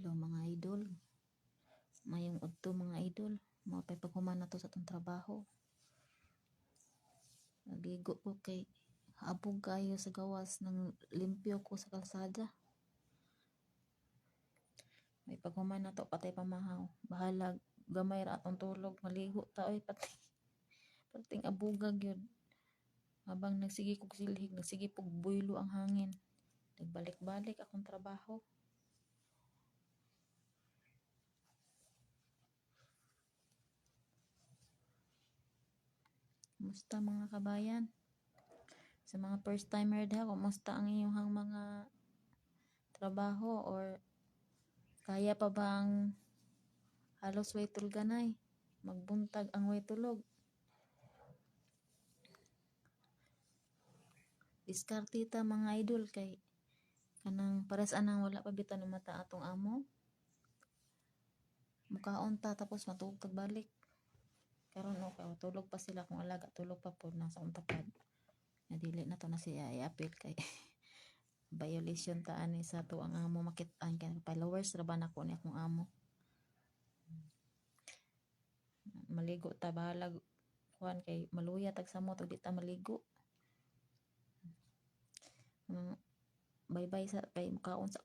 Hello mga idol, mayong udto mga idol, mapay paghuman na to sa itong trabaho. Nagligo ko kay abog kayo sa gawas ng limpyo ko sa kalsada. May paghuman na to, patay pamahaw. Bahala, gamay ra atong tulog, maligo ta oy pating abugag yun. Habang nagsige kog silhig, nagsige kog buylo ang hangin. Nagbalik-balik akong trabaho. Kumusta mga kabayan? Sa mga first timer daw, kumusta ang inyong mga trabaho or kaya pa bang halos way tulganay? Magbuntag ang way tulog. Diskarte ta mga idol kay kanang pares anang wala pa bitan ng mata atong amo. Mukaon ta tapos matulog tag balik. Karon okay, tulog pa sila kung alaga, tulog pa po nasa untapad. Nadili na to na siya i-appeal kay violation ta ani sa to ang amo makit-an kay followers ra ba nako ni akong amo. Maligo ta bahala kuan kay maluya tag samot ug di ta maligo. Bye-bye sa kay mukaon sa